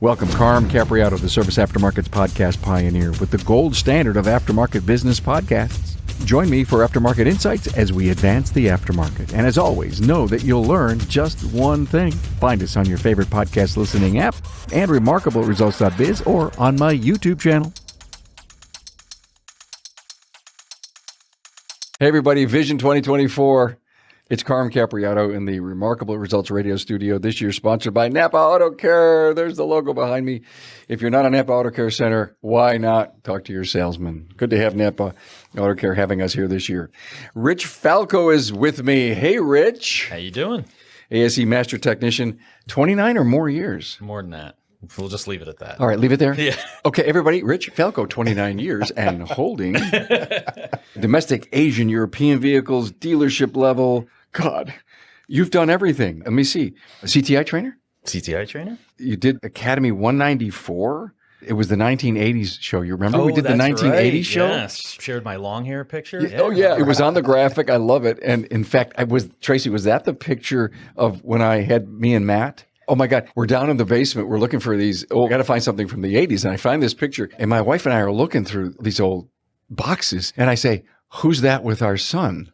Welcome, Carm Capriato, the Service Aftermarkets podcast pioneer with the gold standard of aftermarket business podcasts. Join me for Aftermarket Insights as we advance the aftermarket. And as always, know that you'll learn just one thing. Find us on your favorite podcast listening app and remarkableresults.biz or on my YouTube channel. Hey everybody, Vision 2024. It's Carm Capriato in the Remarkable Results Radio Studio. This year sponsored by Napa Auto Care. There's the logo behind me. If you're not a Napa Auto Care Center, why not talk to your salesman? Good to have Napa Auto Care having us here this year. Rich Falco is with me. Hey, Rich. How you doing? ASE Master Technician, 29 or more years. More than that. We'll just leave it at that. All right, leave it there? Yeah. Okay, everybody, Rich Falco, 29 years and holding domestic Asian European vehicles, dealership level. God, you've done everything. Let me see. A CTI trainer? CTI trainer? You did Academy 194. It was the 1980s show. You remember? Oh, we did the 1980s right. show? Yes. Shared my long hair picture. Yeah. Oh, yeah. It was on the graphic. I love it. And in fact, Tracy, was that the picture of when I had me and Matt? Oh my God, we're down in the basement. We're looking for these. Oh, got to find something from the 80s. And I find this picture. And my wife and I are looking through these old boxes. And I say, who's that with our son?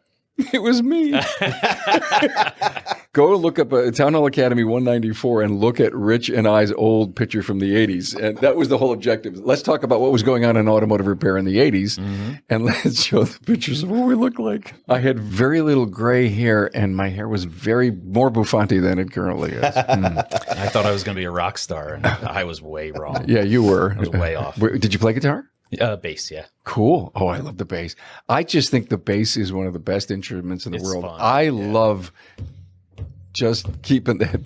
It was me. Go look up Town Hall Academy 194 and look at Rich and I's old picture from the 80s. And that was the whole objective. Let's talk about what was going on in automotive repair in the 80s. And let's show the pictures of what we look like. I had very little gray hair and my hair was more bouffante than it currently is. I thought I was going to be a rock star and I was way wrong. Yeah, you were. I was way off. Did you play guitar? Bass, yeah. Cool. Oh, I love the bass. I just think the bass is one of the best instruments in the world. Fun. I love just keeping that.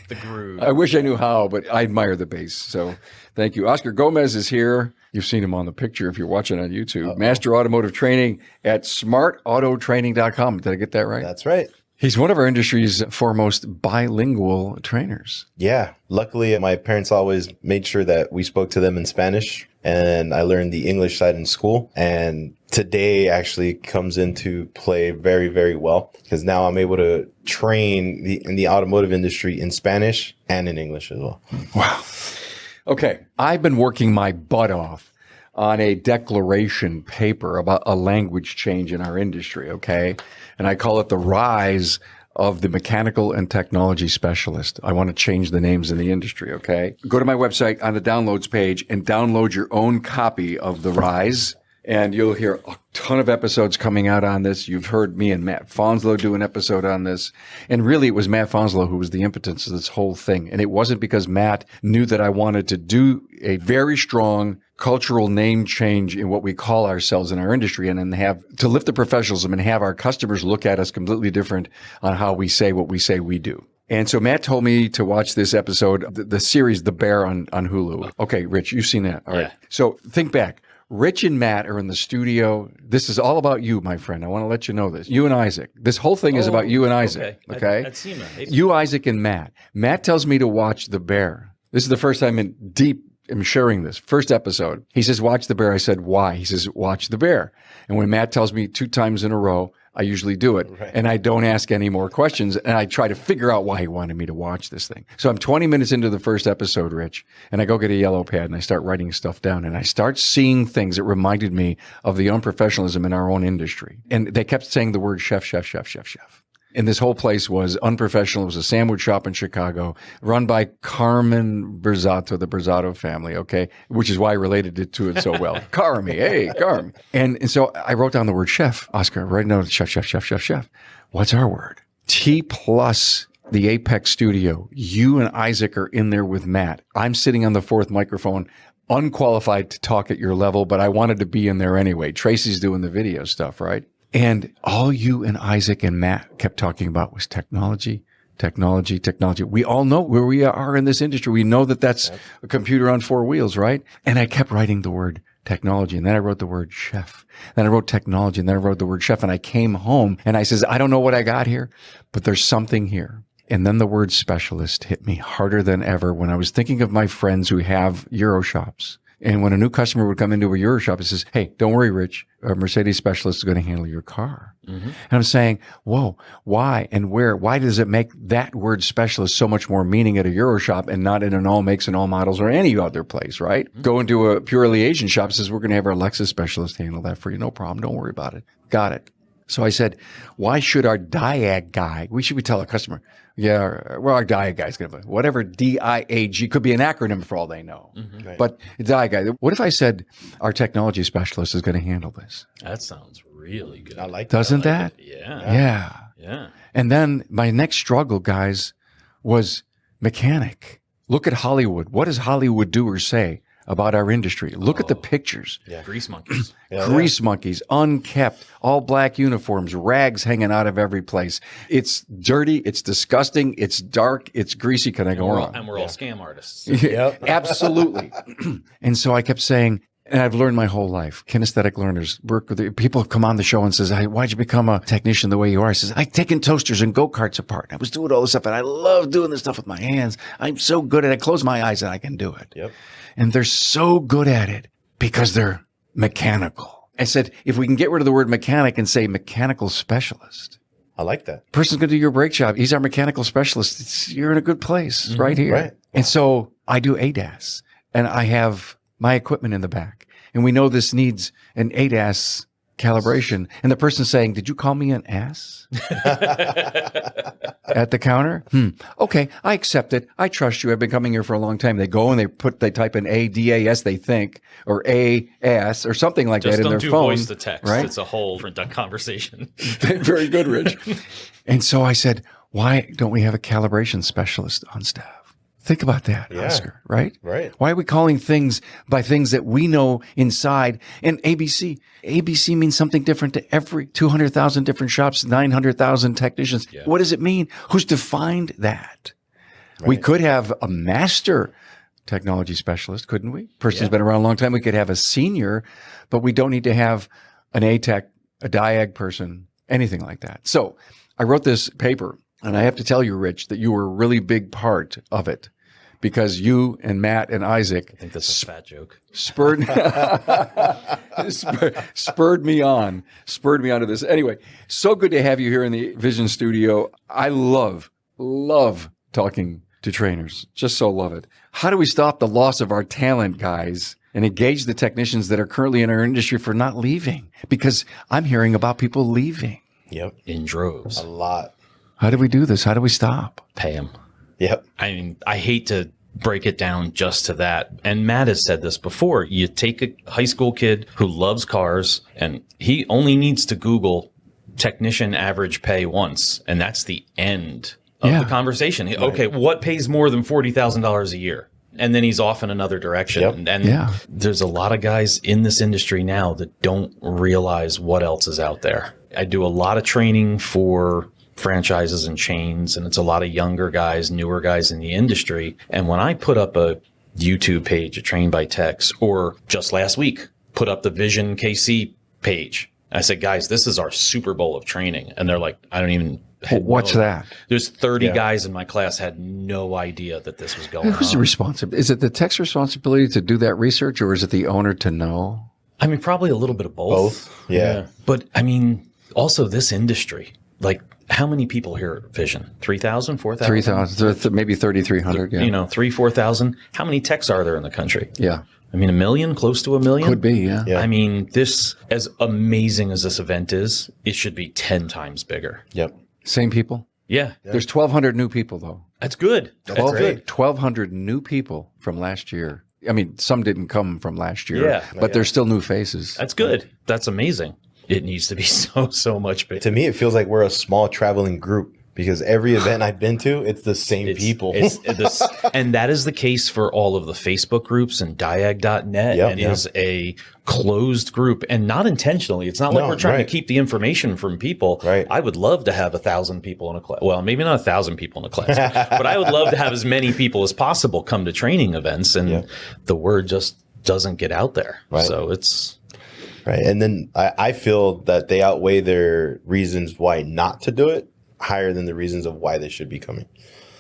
The groove. I wish I knew how, but I admire the bass. So thank you. Oscar Gomez is here. You've seen him on the picture if you're watching on YouTube. Master Automotive Training at smartautotraining.com. Did I get that right? That's right. He's one of our industry's foremost bilingual trainers. Yeah. Luckily, my parents always made sure that we spoke to them in Spanish, and I learned the English side in school. And today actually comes into play very, very well because now I'm able to train in the automotive industry in Spanish and in English as well. Wow. Okay. I've been working my butt off on a declaration paper about a language change in our industry, okay? And I call it the rise of the mechanical and technology specialist. I want to change the names in the industry, okay? Go to my website on the downloads page and download your own copy of The Rise, and you'll hear a ton of episodes coming out on this. You've heard me and Matt Fonslow do an episode on this. And really, it was Matt Fonslow who was the impetus of this whole thing. And it wasn't because Matt knew that I wanted to do a very strong cultural name change in what we call ourselves in our industry and then have to lift the professionalism and have our customers look at us completely different on how we say what we say we do. And so Matt told me to watch this episode of the series, The Bear on Hulu. Okay, Rich, you've seen that. All right. Yeah. So think back. Rich and Matt are in the studio. This is all about you, my friend. I want to let you know this. You and Isaac. This whole thing is about you and Isaac. Okay. I'd seen that. You, Isaac, and Matt. Matt tells me to watch The Bear. This is the first time I'm sharing this. First episode. He says, watch The Bear. I said, why? He says, watch The Bear. And when Matt tells me 2 times in a row, I usually do it. Right. And I don't ask any more questions. And I try to figure out why he wanted me to watch this thing. So I'm 20 minutes into the first episode, Rich, and I go get a yellow pad and I start writing stuff down. And I start seeing things that reminded me of the unprofessionalism in our own industry. And they kept saying the word chef, chef, chef, chef, chef. And this whole place was unprofessional. It was a sandwich shop in Chicago run by Carmen Berzato, the Berzato family, okay, which is why I related to it so well. Carmi, hey, Carmi. And so I wrote down the word chef, Oscar, right now, chef, chef, chef, chef, chef. What's our word? T plus the Apex studio. You and Isaac are in there with Matt. I'm sitting on the 4th microphone, unqualified to talk at your level, but I wanted to be in there anyway. Tracy's doing the video stuff, right? And all you and Isaac and Matt kept talking about was technology, technology, technology. We all know where we are in this industry. We know that that's a computer on 4 wheels, right? And I kept writing the word technology. And then I wrote the word chef. Then I wrote technology. And then I wrote the word chef. And I came home and I says, I don't know what I got here, but there's something here. And then the word specialist hit me harder than ever when I was thinking of my friends who have Euro shops. And when a new customer would come into a Euro shop, it says, hey, don't worry, Rich, a Mercedes specialist is going to handle your car. And I'm saying, whoa, why and where? Why does it make that word specialist so much more meaning at a Euro shop and not in an all makes and all models or any other place, right? Go into a purely Asian shop, it says, we're going to have our Lexus specialist handle that for you. No problem. Don't worry about it. Got it. So I said, why should our DIAG guy, we tell a customer, our DIAG guy is going to, whatever DIAG, could be an acronym for all they know. Right. But DIAG guy, what if I said our technology specialist is going to handle this? That sounds really good. I like that. Doesn't that? Yeah. Yeah. And then my next struggle, guys, was mechanic. Look at Hollywood. What does Hollywood doers say about our industry? Look at the pictures. Yeah. Grease monkeys. Grease monkeys, unkept, all black uniforms, rags hanging out of every place. It's dirty. It's disgusting. It's dark. It's greasy. Can I go on? And we're all scam artists. Yep. Absolutely. And so I kept saying, and I've learned my whole life, kinesthetic learners work with people come on the show and says, why'd you become a technician the way you are? I says, I've taken toasters and go-karts apart. I was doing all this stuff and I love doing this stuff with my hands. I'm so good at it. I close my eyes and I can do it. Yep. And they're so good at it because they're mechanical. I said, if we can get rid of the word mechanic and say mechanical specialist. I like that. Person's going to do your brake job. He's our mechanical specialist. You're in a good place right here. Right. And so I do ADAS and I have my equipment in the back. And we know this needs an ADAS calibration. And the person's saying, did you call me an ass? At the counter? Okay, I accept it. I trust you. I've been coming here for a long time. They go and they type in ADAS, they think, or AS or something like that in their phone. Just don't do voice to text. Right? It's a whole different conversation. Very good, Rich. And so I said, why don't we have a calibration specialist on staff? Think about that, Oscar, right? Right. Why are we calling things by things that we know inside? And ABC. ABC means something different to every 200,000 different shops, 900,000 technicians. Yeah. What does it mean? Who's defined that? Right. We could have a master technology specialist, couldn't we? Person's been around a long time. We could have a senior, but we don't need to have an A-Tech, a DIAG person, anything like that. So I wrote this paper. And I have to tell you, Rich, that you were a really big part of it because you and Matt and Isaac I think that's a fat joke. spurred me on to this. Anyway, so good to have you here in the Vision Studio. I love talking to trainers. Just so love it. How do we stop the loss of our talent, guys, and engage the technicians that are currently in our industry for not leaving? Because I'm hearing about people leaving. Yep. In droves. A lot. How do we do this? How do we stop? Pay them. Yep. I mean, I hate to break it down just to that. And Matt has said this before. You take a high school kid who loves cars and he only needs to Google technician average pay once. And that's the end of the conversation. Okay, what pays more than $40,000 a year? And then he's off in another direction. Yep. And there's a lot of guys in this industry now that don't realize what else is out there. I do a lot of training for franchises and chains, and it's a lot of younger guys, newer guys in the industry. And when I put up a YouTube page, a Trained by Techs, or just last week, put up the Vision KC page, I said, guys, this is our Super Bowl of training. And they're like, I don't even... What's that? There's 30 guys in my class had no idea that this was going on. Who's the responsibility? Is it the tech's responsibility to do that research, or is it the owner to know? I mean, probably a little bit of both. Yeah. But I mean, also this industry, like how many people here at Vision? 3,000, 4,000? 3,000, maybe 3,300. Yeah. You know, 3,000, 4,000. How many techs are there in the country? Yeah. I mean, 1 million, close to 1 million? Could be, yeah. Yeah. I mean, this, as amazing as this event is, it should be 10 times bigger. Yep. Same people? Yeah. There's 1,200 new people, though. That's good. That's good. 1,200 new people from last year. I mean, some didn't come from last year, Yeah. but there's still new faces. That's good. That's amazing. It needs to be so much bigger. To me, it feels like we're a small traveling group because every event I've been to, it's the same people. And that is the case for all of the Facebook groups and diag.net and is a closed group and not intentionally. It's not like we're trying to keep the information from people. Right. I would love to have 1,000 people in a class. Well, maybe not 1,000 people in a class, but I would love to have as many people as possible come to training events and the word just doesn't get out there. Right. So it's... Right. And then I feel that they outweigh their reasons why not to do it higher than the reasons of why they should be coming.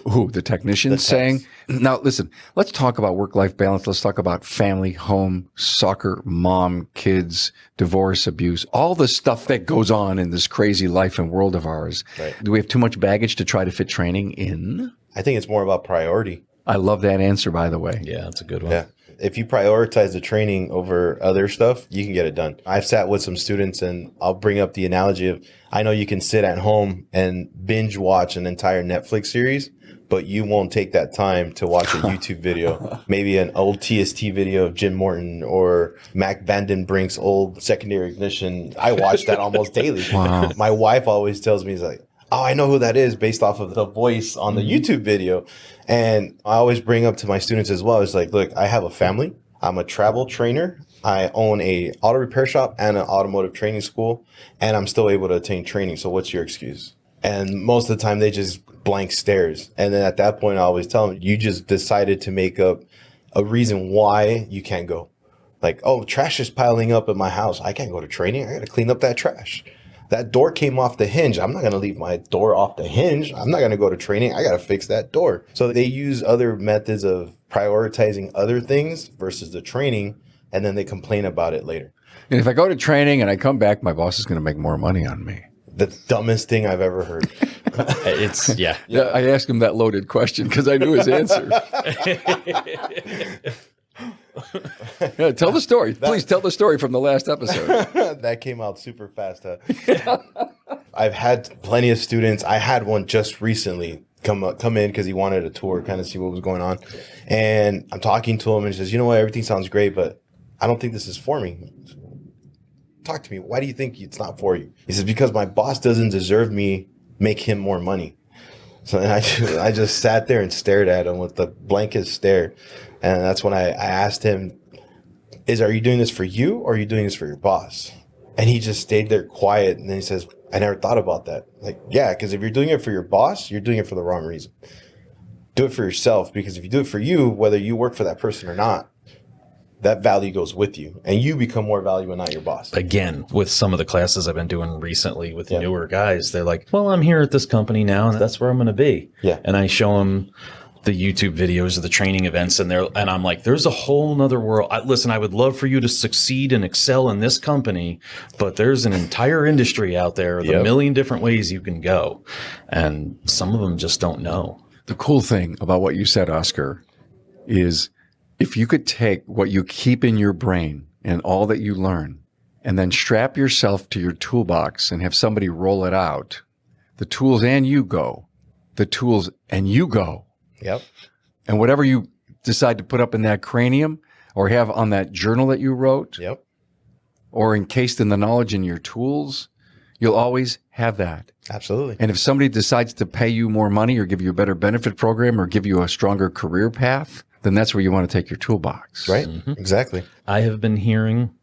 Who? The technicians saying? Now, listen, let's talk about work-life balance. Let's talk about family, home, soccer, mom, kids, divorce, abuse, all the stuff that goes on in this crazy life and world of ours. Right. Do we have too much baggage to try to fit training in? I think it's more about priority. I love that answer, by the way. Yeah, that's a good one. Yeah. If you prioritize the training over other stuff, you can get it done. I've sat with some students and I'll bring up the analogy of, I know you can sit at home and binge watch an entire Netflix series, but you won't take that time to watch a YouTube video, maybe an old TST video of Jim Morton or Mac Vandenbrink's old secondary ignition. I watch that almost daily. Wow. My wife always tells me, like, oh, I know who that is based off of the voice on the YouTube video. And I always bring up to my students as well. It's like, look, I have a family. I'm a travel trainer. I own a auto repair shop and an automotive training school, and I'm still able to attain training. So what's your excuse? And most of the time they just blank stares. And then at that point, I always tell them, you just decided to make up a reason why you can't go. Like, oh, trash is piling up at my house. I can't go to training. I got to clean up that trash. That door came off the hinge. I'm not going to leave my door off the hinge. I'm not going to go to training. I got to fix that door. So they use other methods of prioritizing other things versus the training, and then they complain about it later. And if I go to training and I come back, my boss is going to make more money on me. The dumbest thing I've ever heard. Yeah, I asked him that loaded question because I knew his answer. Yeah, tell the story. Please tell the story from the last episode. That came out super fast. Huh? I've had plenty of students. I had one just recently come in because he wanted a tour, kind of see what was going on. And I'm talking to him and he says, you know what, everything sounds great, but I don't think this is for me. Talk to me. Why do you think it's not for you? He says, because my boss doesn't deserve me make him more money. So I just sat there and stared at him with the blankest stare. And that's when I asked him, are you doing this for you or are you doing this for your boss? And he just stayed there quiet. And then he says, I never thought about that. Like, yeah, because if you're doing it for your boss, you're doing it for the wrong reason. Do it for yourself, because if you do it for you, whether you work for that person or not, that value goes with you and you become more valuable, not your boss. Again, with some of the classes I've been doing recently with newer guys, they're like, well, I'm here at this company now and that's where I'm going to be. Yeah. And I show them the YouTube videos of the training events and I'm like, there's a whole nother world. Listen, I would love for you to succeed and excel in this company, but there's an entire industry out there with a million different ways you can go. And some of them just don't know. The cool thing about what you said, Oscar, is if you could take what you keep in your brain and all that you learn and then strap yourself to your toolbox and have somebody roll it out, the tools and you go, the tools and you go. Yep. And whatever you decide to put up in that cranium or have on that journal that you wrote, Yep. or encased in the knowledge in your tools, you'll always have that. Absolutely. And if somebody decides to pay you more money or give you a better benefit program or give you a stronger career path, then that's where you want to take your toolbox. Right. Mm-hmm. Exactly. I have been hearing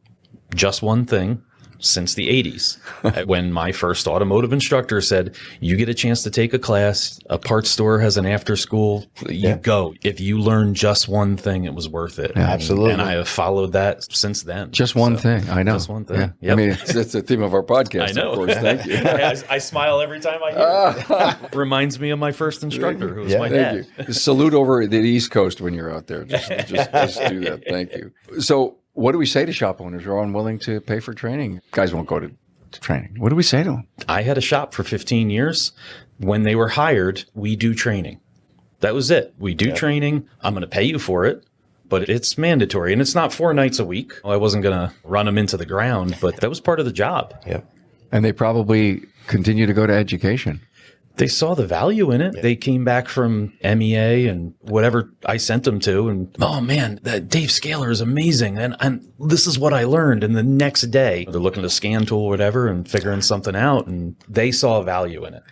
just one thing since the 80s. When my first automotive instructor said, you get a chance to take a class, a parts store has an after school, you go. If you learn just one thing, it was worth it. Yeah, absolutely. And I have followed that since then. Just one thing. I know. Just one thing. Yeah. Yep. I mean, it's the theme of our podcast, I know. of course. Thank you. I smile every time I hear it. Reminds me of my first instructor, who was my dad. Thank you. Salute over the East Coast when you're out there. Just do that. Thank you. So what do we say to shop owners who are unwilling to pay for training? Guys won't go to training. What do we say to them? I had a shop for 15 years. When they were hired, we do training. That was it. We do training. I'm going to pay you for it, but it's mandatory. And it's not 4 nights a week. I wasn't going to run them into the ground, but that was part of the job. Yeah. And they probably continue to go to education. They saw the value in it. Yeah. They came back from MEA and whatever I sent them to, and oh man, that Dave Scaler is amazing, and this is what I learned. And the next day, they're looking at a scan tool or whatever and figuring something out, and they saw value in it.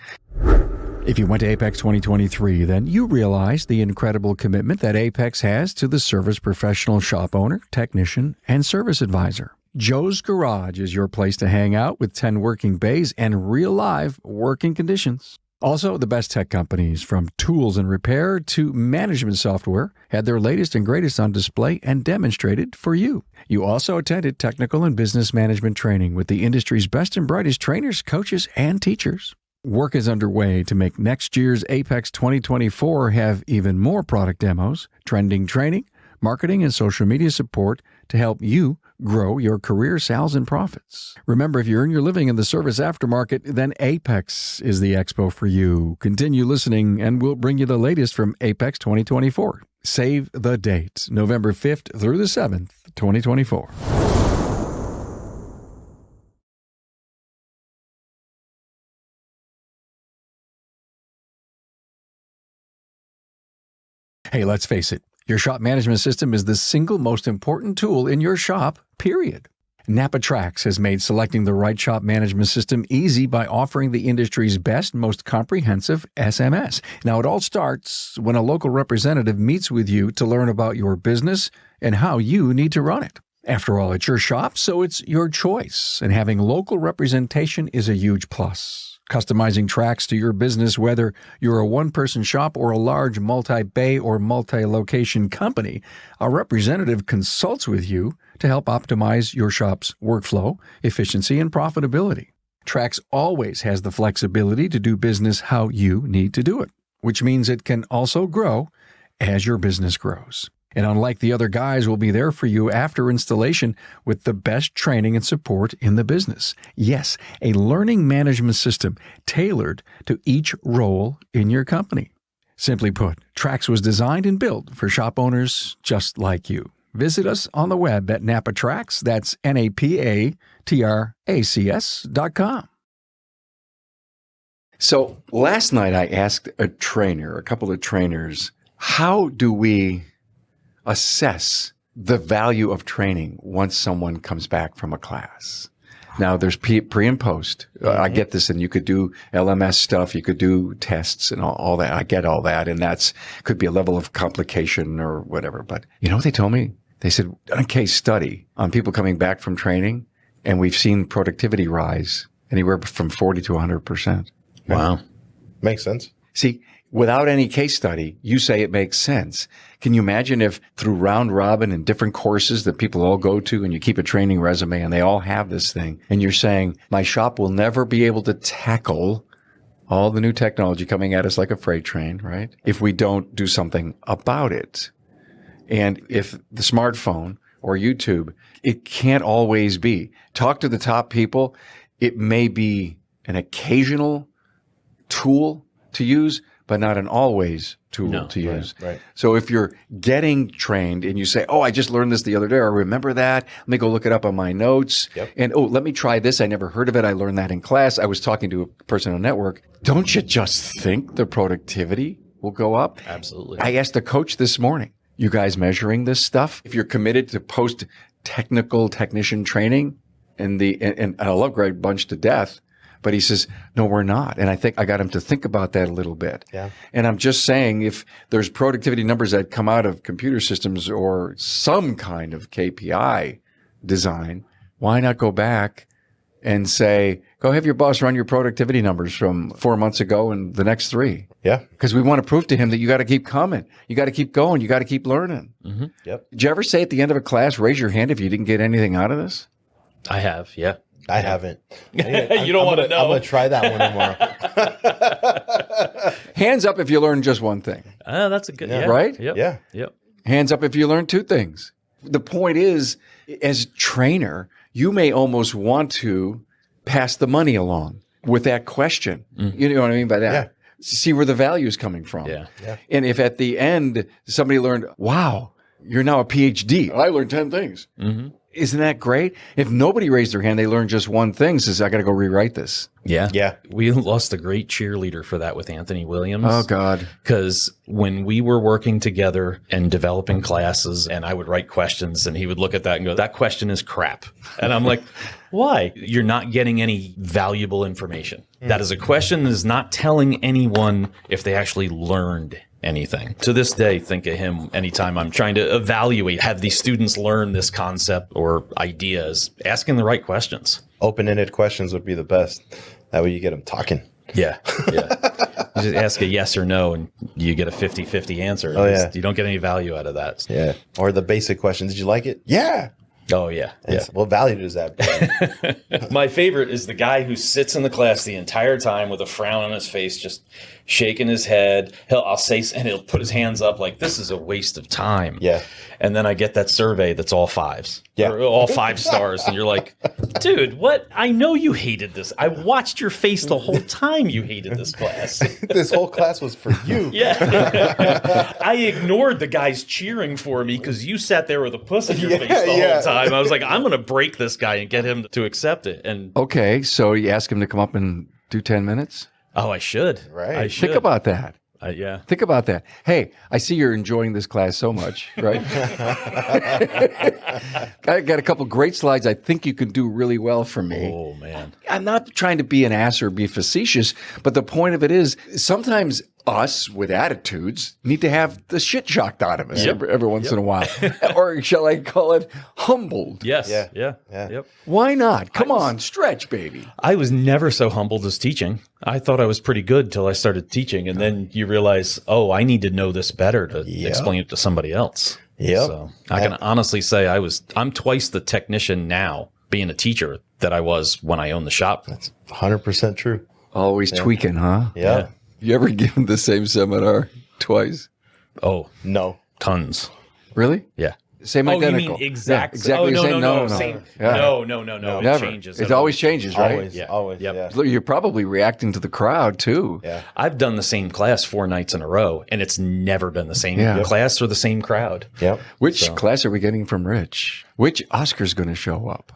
If you went to Apex 2023, then you realize the incredible commitment that Apex has to the service professional shop owner, technician, and service advisor. Joe's Garage is your place to hang out with 10 working bays and real live working conditions. Also, the best tech companies, from tools and repair to management software, had their latest and greatest on display and demonstrated for you. You also attended technical and business management training with the industry's best and brightest trainers, coaches, and teachers. Work is underway to make next year's Apex 2024 have even more product demos, trending training, marketing, and social media support to help you grow your career sales and profits. Remember, if you earn your living in the service aftermarket, then Apex is the expo for you. Continue listening, and we'll bring you the latest from Apex 2024. Save the date, November 5th through the 7th, 2024. Hey, let's face it. Your shop management system is the single most important tool in your shop, period. NapaTrax has made selecting the right shop management system easy by offering the industry's best, most comprehensive SMS. Now, it all starts when a local representative meets with you to learn about your business and how you need to run it. After all, it's your shop, so it's your choice, and having local representation is a huge plus. Customizing tracks to your business, whether you're a one-person shop or a large multi-bay or multi-location company, a representative consults with you to help optimize your shop's workflow, efficiency, and profitability. Trax always has the flexibility to do business how you need to do it, which means it can also grow as your business grows. And unlike the other guys, we'll be there for you after installation with the best training and support in the business. Yes, a learning management system tailored to each role in your company. Simply put, Trax was designed and built for shop owners just like you. Visit us on the web at NapaTrax, that's NapaTracs.com. So last night I asked a couple of trainers, how do we assess the value of training once someone comes back from a class? Now, there's pre and post. I get this, and you could do LMS stuff. You could do tests and all that. I get all that, and could be a level of complication or whatever. But you know what they told me? They said, done a case study on people coming back from training, and we've seen productivity rise anywhere from 40 to 100%. Wow. Makes sense. See, without any case study, you say it makes sense. Can you imagine if through round robin and different courses that people all go to, and you keep a training resume and they all have this thing, and you're saying, my shop will never be able to tackle all the new technology coming at us like a freight train, right? If we don't do something about it. And if the smartphone or YouTube, it can't always be. Talk to the top people. It may be an occasional tool to use, but not an always tool to use. Right. So if you're getting trained and you say, oh, I just learned this the other day, or remember that, let me go look it up on my notes. Yep. And, oh, let me try this. I never heard of it. I learned that in class. I was talking to a person on network. Don't you just think the productivity will go up? Absolutely. I asked a coach this morning, you guys measuring this stuff? If you're committed to post-technical technician training, and I love Greg Bunch to death, but he says, no, we're not. And I think I got him to think about that a little bit. Yeah. And I'm just saying, if there's productivity numbers that come out of computer systems or some kind of KPI design, why not go back and say, go have your boss run your productivity numbers from 4 months ago and the next 3. Yeah. Because we want to prove to him that you got to keep coming. You got to keep going. You got to keep learning. Mm-hmm. Yep. Did you ever say at the end of a class, raise your hand if you didn't get anything out of this? I have, yeah. I haven't. You don't want to know. I'm going to try that one tomorrow. Hands up if you learned just one thing. That's a good, Yeah. yeah. Right? Yep. Yeah. Yep. Hands up if you learned 2 things. The point is, as trainer, you may almost want to pass the money along with that question. Mm-hmm. You know what I mean by that? Yeah. See where the value is coming from. Yeah. Yeah. And if at the end somebody learned, wow, you're now a PhD. I learned 10 things. Mm-hmm. Isn't that great? If nobody raised their hand, they learned just one thing, says, I got to go rewrite this. Yeah. Yeah. We lost a great cheerleader for that with Anthony Williams. Oh, God. Because when we were working together and developing classes, and I would write questions, and he would look at that and go, that question is crap. And I'm like, why? You're not getting any valuable information. That is a question that is not telling anyone if they actually learned anything. To this day, think of him anytime I'm trying to evaluate, have these students learn this concept or ideas, asking the right questions. Open-ended questions would be the best. That way you get them talking. Yeah. Yeah. You just ask a yes or no and you get a 50-50 answer. Oh, yeah. You don't get any value out of that. Yeah. Or the basic questions. Did you like it? Yeah. Oh, yeah. And so what value does that bring? My favorite is the guy who sits in the class the entire time with a frown on his face, just shaking his head. He'll put his hands up like, this is a waste of time. Yeah. And then I get that survey that's all 5s. Yeah. Or all 5 stars. And you're like, dude, what? I know you hated this. I watched your face the whole time you hated this class. This whole class was for you. Yeah. I ignored the guys cheering for me because you sat there with a puss in your face the whole time. I was like, I'm going to break this guy and get him to accept it. And Okay, so you ask him to come up and do 10 minutes? oh, I should. Right. I should. Think about that. Yeah. Think about that. Hey, I see you're enjoying this class so much, right? I got a couple great slides I think you can do really well for me. Oh, man. I'm not trying to be an ass or be facetious, but the point of it is sometimes us with attitudes need to have the shit shocked out of us every once in a while. Or shall I call it humbled? Yes. Yeah. Yeah. Yeah. Why not? Come on, stretch, baby. I was never so humbled as teaching. I thought I was pretty good till I started teaching. And then you realize, oh, I need to know this better to explain it to somebody else. Yep. So I can honestly say I'm twice the technician now being a teacher that I was when I owned the shop. That's 100% true. Always tweaking, huh? Yeah. You ever given the same seminar twice? Oh, No. tons. Really? Yeah. Same Oh, you identical. mean exact? Yeah, exactly the same. No. Same. Yeah. No. It Never. changes. It always changes, right? Always. Yeah. Always. Yep. Yeah. Look, you're probably reacting to the crowd too. Yeah. I've done the same class 4 nights in a row, and it's never been the same class or the same crowd. Yep. Which class are we getting from Rich? Which Oscar's going to show up?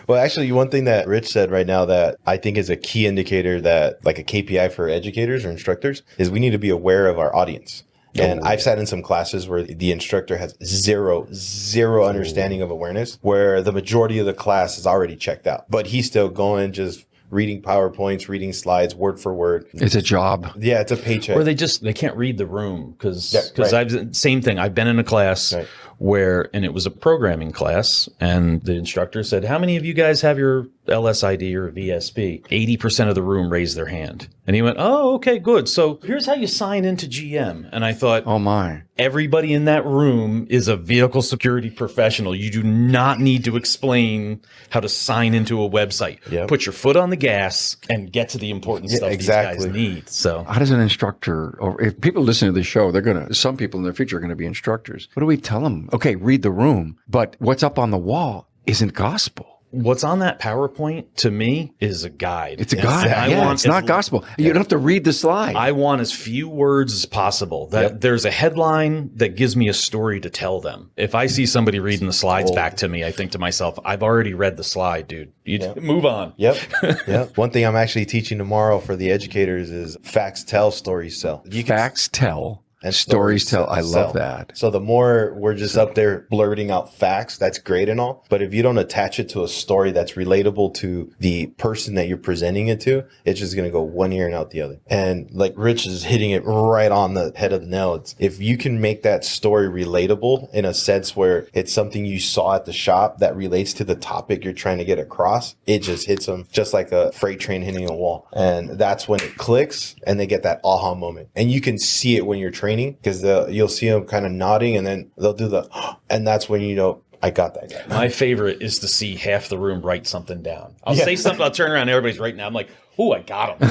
Well, actually, one thing that Rich said right now that I think is a key indicator that, like a KPI for educators or instructors, is we need to be aware of our audience. And I've sat in some classes where the instructor has zero understanding of awareness, where the majority of the class is already checked out, but he's still going, just reading PowerPoints, reading slides, word for word. It's a job. Yeah, it's a paycheck. Or they can't read the room because right. same thing. I've been in a class and it was a programming class, and the instructor said, how many of you guys have your LSID or VSP? 80% of the room raised their hand. And he went, oh, okay, good. So here's how you sign into GM. And I thought, oh my. Everybody in that room is a vehicle security professional. You do not need to explain how to sign into a website. Yep. Put your foot on the gas and get to the important stuff these guys need. So how does an instructor, or if people listen to the show, some people in the future are going to be instructors. What do we tell them? Okay, read the room, but what's up on the wall isn't gospel. What's on that PowerPoint to me is a guide. It's a guide. It's not gospel. You don't have to read the slide. I want as few words as possible. There's a headline that gives me a story to tell them. If I see somebody reading the slides back to me, I think to myself, I've already read the slide, dude. Move on. Yep. One thing I'm actually teaching tomorrow for the educators is facts tell, stories sell. Facts tell. And stories tell. I love that. So the more we're just up there blurting out facts, that's great and all. But if you don't attach it to a story that's relatable to the person that you're presenting it to, it's just going to go one ear and out the other. And like Rich is hitting it right on the head of the nail. If you can make that story relatable in a sense where it's something you saw at the shop that relates to the topic you're trying to get across, it just hits them just like a freight train hitting a wall. And that's when it clicks and they get that aha moment. And you can see it when you're training, because you'll see them kind of nodding and then they'll do and that's when you know, I got that guy. My favorite is to see half the room write something down. I'll say something, I'll turn around, and everybody's writing down. I'm like, oh, I got him.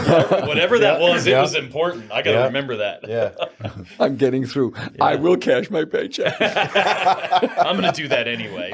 Whatever that was, it was important. I got to remember that. Yeah. I'm getting through. I will cash my paycheck. I'm going to do that anyway.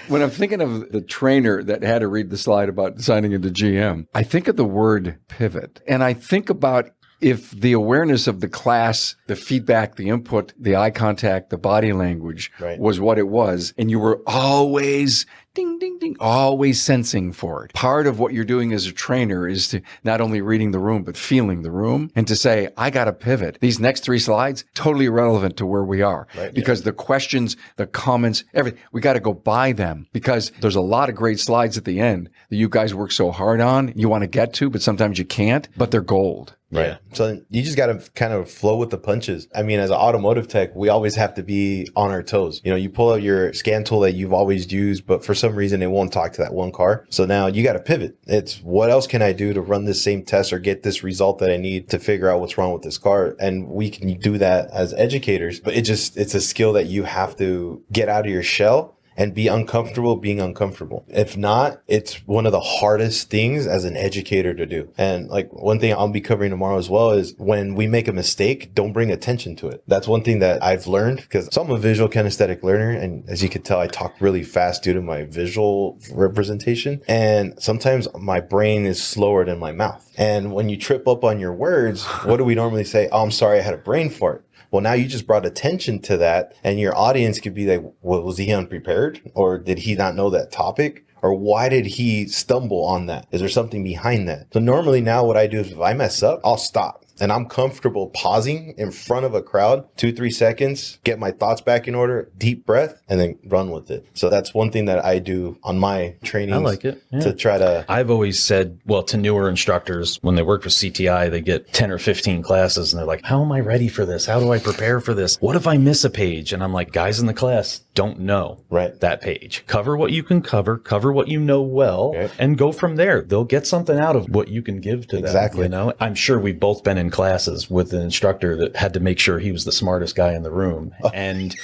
When I'm thinking of the trainer that had to read the slide about signing into GM, I think of the word pivot. And I think about if the awareness of the class, the feedback, the input, the eye contact, the body language was what it was, and you were always ding, ding, ding, always sensing for it. Part of what you're doing as a trainer is to not only reading the room, but feeling the room and to say, I got to pivot. These next 3 slides, totally irrelevant to where we are because the questions, the comments, everything, we got to go by them because there's a lot of great slides at the end that you guys work so hard on, you want to get to, but sometimes you can't, but they're gold. Right. Yeah. So you just got to kind of flow with the punches. I mean, as an automotive tech, we always have to be on our toes. You know, you pull out your scan tool that you've always used, but for some reason it won't talk to that one car. So now you got to pivot. It's what else can I do to run this same test or get this result that I need to figure out what's wrong with this car? And we can do that as educators, but it's a skill that you have to get out of your shell and be uncomfortable being uncomfortable. If not, it's one of the hardest things as an educator to do. And like one thing I'll be covering tomorrow as well is when we make a mistake, don't bring attention to it. That's one thing that I've learned because I'm a visual kinesthetic learner. And as you can tell, I talk really fast due to my visual representation. And sometimes my brain is slower than my mouth. And when you trip up on your words, what do we normally say? Oh, I'm sorry, I had a brain fart. Well, now you just brought attention to that, and your audience could be like, well, was he unprepared? Or did he not know that topic? Or why did he stumble on that? Is there something behind that? So normally now what I do is if I mess up, I'll stop. And I'm comfortable pausing in front of a crowd, 2-3 seconds, get my thoughts back in order, deep breath, and then run with it. So that's one thing that I do on my trainings. I like it. Yeah. To try to. I've always said, well, to newer instructors, when they work with CTI, they get 10 or 15 classes and they're like, how am I ready for this? How do I prepare for this? What if I miss a page? And I'm like, guys in the class don't know that page. Cover what you can cover what you know well, and go from there. They'll get something out of what you can give to them. Exactly. You know, I'm sure we've both been in classes with an instructor that had to make sure he was the smartest guy in the room. And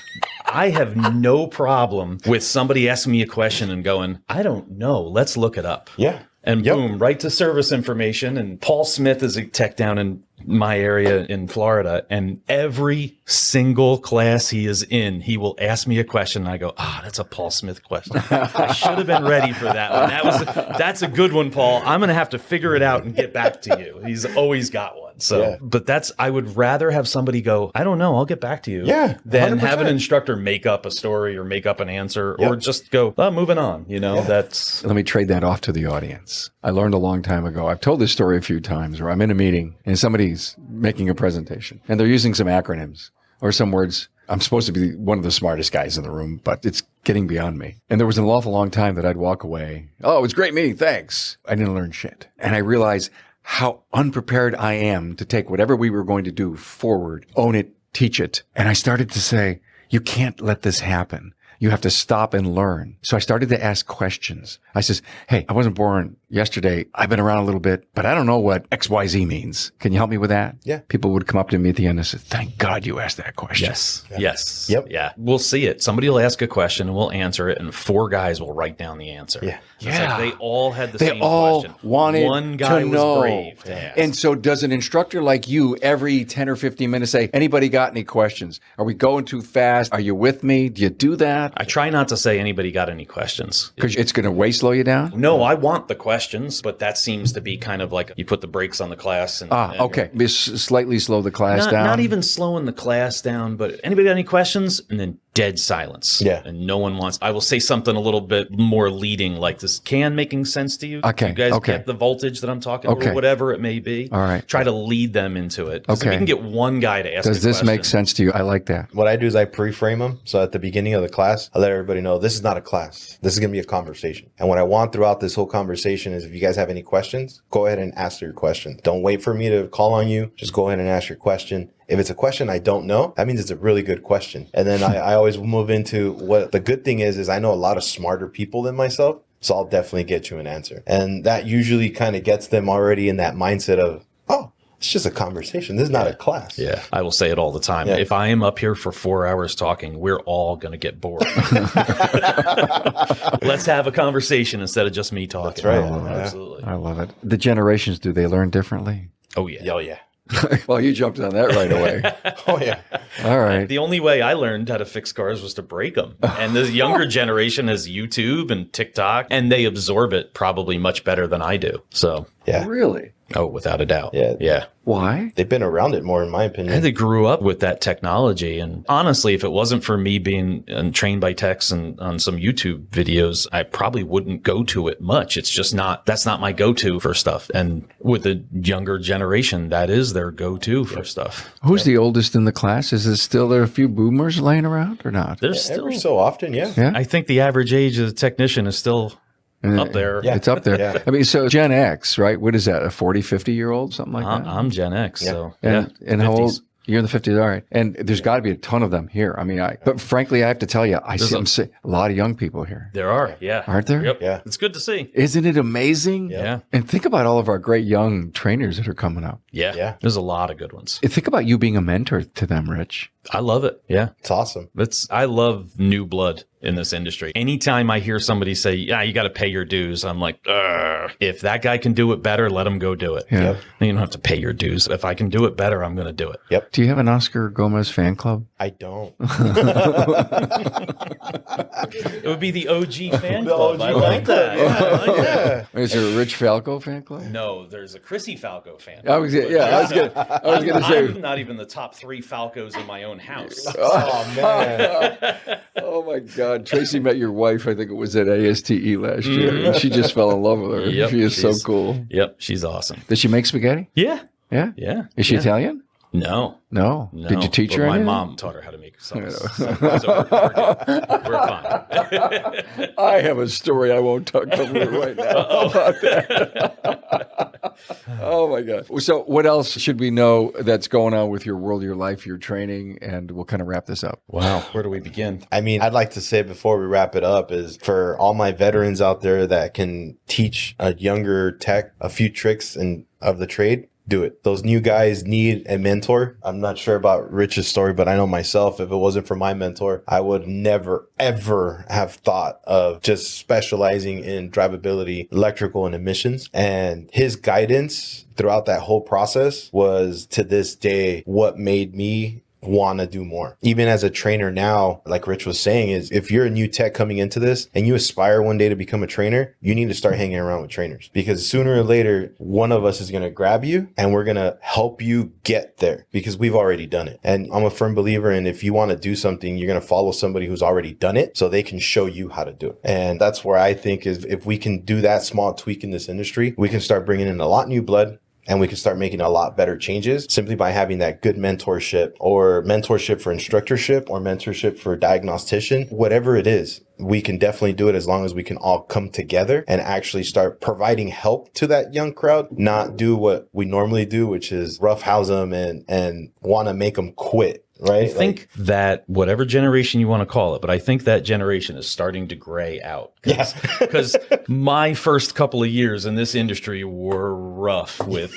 I have no problem with somebody asking me a question and going, I don't know. Let's look it up. Yeah. And boom, right to service information. And Paul Smith is a tech down in my area in Florida. And every single class he is in, he will ask me a question. And I go, that's a Paul Smith question. I should have been ready for that one. That's a good one, Paul. I'm going to have to figure it out and get back to you. He's always got one. So, but I would rather have somebody go, I don't know, I'll get back to you. Yeah. Than 100%. have an instructor make up a story or make up an answer or just go, moving on. You know, that's. Let me trade that off to the audience. I learned a long time ago. I've told this story a few times where I'm in a meeting and somebody's making a presentation and they're using some acronyms or some words. I'm supposed to be one of the smartest guys in the room, but it's getting beyond me. And there was an awful long time that I'd walk away. Oh, it was a great meeting. Thanks. I didn't learn shit. And I realized how unprepared I am to take whatever we were going to do forward, own it, teach it. And I started to say, you can't let this happen. You have to stop and learn. So I started to ask questions. I says, hey, I wasn't born yesterday. I've been around a little bit, but I don't know what XYZ means. Can you help me with that? Yeah. People would come up to me at the end and say, thank God you asked that question. Yes. Yeah. Yes. Yep. Yeah. We'll see it. Somebody will ask a question and we'll answer it, and 4 guys will write down the answer. Yeah. It's like they all had the They same all question. wanted One guy to was know. brave to ask. And so does an instructor like you every 10 or 15 minutes say, anybody got any questions? Are we going too fast? Are you with me? Do you do that? I try not to say anybody got any questions. Because it's going to way slow you down? No, I want the questions, but that seems to be kind of like you put the brakes on the class. And Okay. Slightly slow the class down. Not even slowing the class down, but anybody got any questions? And then dead silence. Yeah. And no one wants. I will say something a little bit more leading, like this can making sense to you. Okay. You guys Okay. get the voltage that I'm talking Okay. or whatever it may be. All right. Try to lead them into it. 'Cause if Okay. you can get one guy to ask Does a this question, make sense to you? I like that. What I do is I pre-frame them. So at the beginning of the class, I let everybody know this is not a class. This is going to be a conversation. And what I want throughout this whole conversation is if you guys have any questions, go ahead and ask your question. Don't wait for me to call on you. Just go ahead and ask your question. If it's a question I don't know, that means it's a really good question. And then I always move into what the good thing is I know a lot of smarter people than myself. So I'll definitely get you an answer. And that usually kind of gets them already in that mindset of, oh, it's just a conversation. This is not a class. Yeah, I will say it all the time. Yeah. If I am up here for 4 hours talking, we're all going to get bored. Let's have a conversation instead of just me talking. That's right. Oh, Yeah. absolutely. I love it. The generations, do they learn differently? Oh, yeah. Oh, yeah. Well, you jumped on that right away. Oh, yeah. All right. The only way I learned how to fix cars was to break them. And the younger generation has YouTube and TikTok, and they absorb it probably much better than I do. So, Yeah. Really? oh, without a doubt. Yeah. Yeah. Why? They've been around it more, in my And opinion. they grew up with that technology. And honestly, if it wasn't for me being trained by techs and on some YouTube videos, I probably wouldn't go to it much. It's just that's not my go-to for stuff. And with the younger generation, that is their go-to for stuff. Who's the oldest in the class? Is there a few boomers laying around or not? There's still, Every so often, yeah. Yeah. I think the average age of the technician is still Up there. Yeah. It's up there. Yeah. I mean, so Gen X, right? What is that? A 40, 50-year-old, something like that? I'm Gen X, so And how 50s. old? You're in the 50s, all right. And there's got to be a ton of them here. I mean, but frankly, I have to tell you, I see a lot of young people here. There are, yeah. Aren't there? Yep. Yeah. It's good to see. Isn't it amazing? Yeah. And think about all of our great young trainers that are coming up. Yeah. Yeah. There's a lot of good ones. And think about you being a mentor to them, Rich. I love it. Yeah. It's awesome. I love new blood in this industry. Anytime I hear somebody say, yeah, you got to pay your dues, I'm like, if that guy can do it better, let him go do it. Yeah. Yep. You don't have to pay your dues. If I can do it better, I'm going to do it. Yep. Do you have an Oscar Gomez fan club? I don't. It would be the OG fan The club. OG I like fan that. club. Yeah, I like that. Is there a Rich Falco fan club? No, there's a Chrissy Falco fan. I was gonna say. I'm not even the top 3 Falcos in my own house. Oh, man. Oh my God, Tracy met your wife. I think it was at ASTE last year, and she just fell in love with her. Yep, She is so she's- cool. Yep, she's awesome. Does she make spaghetti? Yeah, Yeah. yeah. Is she yeah. Italian? No. No. Did you teach but her My anything? mom taught her how to make sauce. So we're good. We're fine. I have a story I won't talk over right now about that. Oh my God. So what else should we know that's going on with your world, your life, your training? And we'll kind of wrap this up. Wow, where do we begin? I mean, I'd like to say before we wrap it up is for all my veterans out there that can teach a younger tech a few tricks of the trade, do it. Those new guys need a mentor. I'm not sure about Rich's story, but I know myself, if it wasn't for my mentor, I would never, ever have thought of just specializing in drivability, electrical, and emissions. And his guidance throughout that whole process was, to this day, what made me want to do more. Even as a trainer now, like Rich was saying, is if you're a new tech coming into this and you aspire one day to become a trainer, you need to start hanging around with trainers, because sooner or later, one of us is going to grab you and we're going to help you get there, because we've already done it. And I'm a firm believer in, if you want to do something, you're going to follow somebody who's already done it so they can show you how to do it. And that's where I think is, if we can do that small tweak in this industry, we can start bringing in a lot new blood. And we can start making a lot better changes simply by having that good mentorship, or mentorship for instructorship, or mentorship for diagnostician, whatever it is. We can definitely do it as long as we can all come together and actually start providing help to that young crowd, not do what we normally do, which is roughhouse them and want to make them quit. Right? I think that whatever generation you want to call it, but I think that generation is starting to gray out. Because my first couple of years in this industry were rough with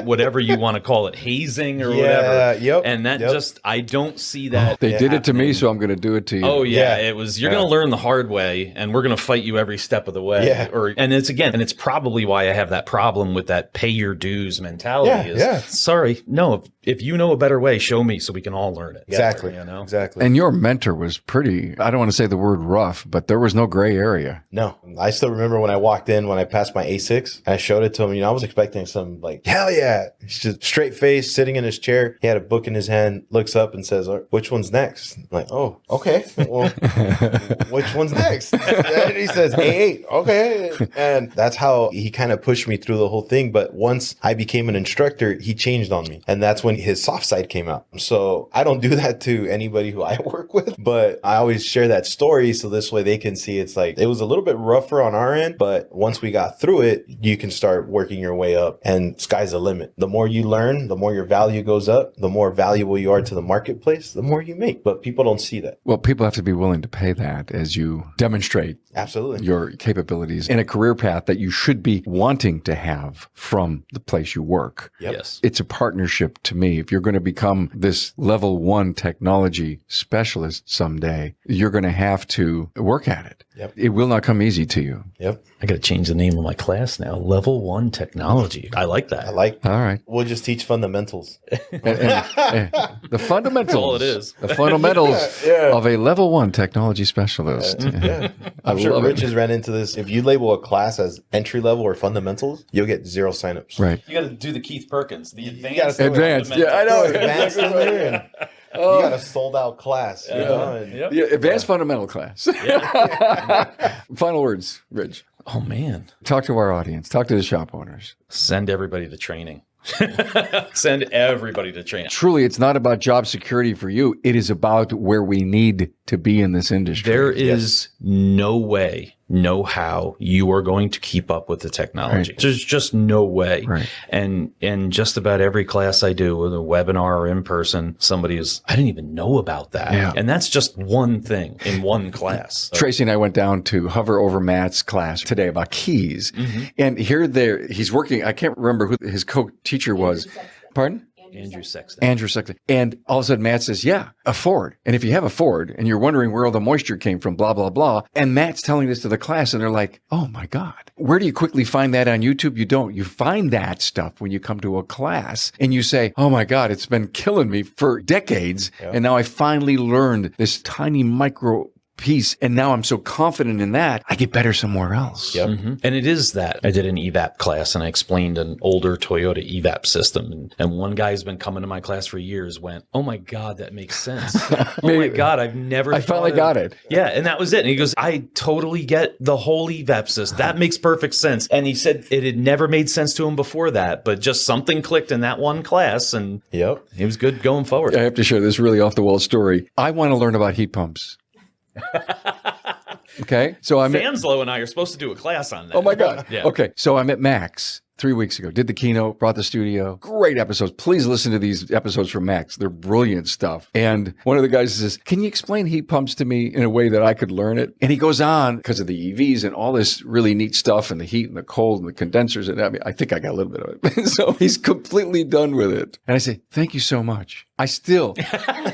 whatever you want to call it, hazing or whatever. Yep, and that just, I don't see that. They did it to me, happening. so I'm going to do it to you. Oh yeah, Yeah. it was. You're going to learn the hard way, and we're going to fight you every step of the way. Yeah. And it's probably why I have that problem with that pay your dues mentality. Yeah. Sorry, no. If you know a better way, show me so we can all learn it. Exactly. You know? Exactly. And your mentor was pretty, I don't want to say the word rough, but there was no gray area. No, I still remember when I walked in, when I passed my A6, I showed it to him. I was expecting some like, hell yeah. He's just straight face, sitting in his chair. He had a book in his hand, looks up and says, which one's next? I'm like, oh, okay. Well, which one's next? And he says, A8. Okay. And that's how he kind of pushed me through the whole thing. But once I became an instructor, he changed on me. And that's when his soft side came out. So I don't do that to anybody who I work with, but I always share that story so this way they can see it's like, it was a little bit rougher on our end, but once we got through it, you can start working your way up, and sky's the limit. The more you learn, the more your value goes up, the more valuable you are to the marketplace, the more you make. But people don't see that. Well, people have to be willing to pay that as you demonstrate Absolutely. your capabilities in a career path that you should be wanting to have from the place you work. Yep. Yes. It's a partnership to me. If you're going to become this level 1 technology specialist someday, you're going to have to work at it. Yep. It will not come easy to you. Yep. I got to change the name of my class now. Level 1 technology. I like that. I like, All right. we'll just teach fundamentals. And the fundamentals. That's all it is. The fundamentals Yeah. of a level 1 technology specialist. Yeah. I'm sure love it. Rich has ran into this. If you label a class as entry level or fundamentals, you'll get 0 signups. Right. You got to do the Keith Perkins, the advanced. Advanced. Yeah, I know. Advanced in there. And you got a sold out class. You know? And Yep. Yeah, advanced fundamental class. Final words, Rich. Oh, man. Talk to our audience. Talk to the shop owners. Send everybody to training. Send everybody to training. Truly, it's not about job security for you. It is about where we need to be in this industry. There is no way know how you are going to keep up with the technology. Right. There's just no way. Right. And just about every class I do, whether a webinar or in person, somebody is, I didn't even know about that. Yeah. And that's just one thing in one class. Tracy and I went down to hover over Matt's class today about keys. And he's working, I can't remember who his co-teacher was. Pardon? Andrew Sexton. And all of a sudden Matt says, yeah, a Ford. And if you have a Ford and you're wondering where all the moisture came from, blah, blah, blah. And Matt's telling this to the class and they're like, oh my God. Where do you quickly find that on YouTube? You don't. You find that stuff when you come to a class and you say, oh my God, it's been killing me for decades. And now I finally learned this tiny micro piece. And now I'm so confident in that, I get better somewhere else. And it is that. I did an EVAP class and I explained an older Toyota EVAP system. And one guy who's been coming to my class for years went, oh my God, that makes sense. Oh my God, I finally got it. Yeah. And that was it. And he goes, I totally get the whole EVAP system. That makes perfect sense. And he said it had never made sense to him before that, but just something clicked in that one class and he was good going forward. I have to share this really off the wall story. I want to learn about heat pumps. Okay. So Fanslow and I are supposed to do a class on that. Oh my God. Yeah. Okay. So I'm at Max 3 weeks ago, did the keynote, brought the studio, great episodes. Please listen to these episodes from Max. They're brilliant stuff. And one of the guys says, can you explain heat pumps to me in a way that I could learn it? And he goes on because of the EVs and all this really neat stuff and the heat and the cold and the condensers. And I think I got a little bit of it. So he's completely done with it. And I say, thank you so much. I still,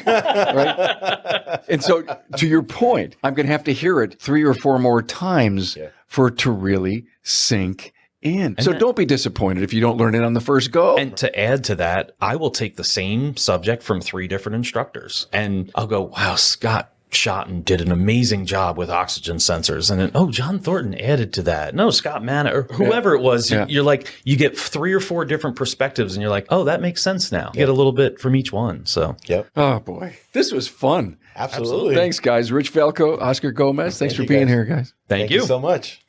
right? And so to your point, I'm going to have to hear it 3 or 4 more times for it to really sink in. So don't be disappointed if you don't learn it on the first go. And to add to that, I will take the same subject from 3 different instructors and I'll go, wow, Scott Schotten did an amazing job with oxygen sensors. And then, oh, John Thornton added to that. No, Scott Manna or whoever it was. You're like, you get 3 or 4 different perspectives and you're like, oh, that makes sense now. You get a little bit from each one. So, oh boy, this was fun. Absolutely. Thanks, guys. Rich Falco, Oscar Gomez. Thanks for being here, guys. Thank you so much.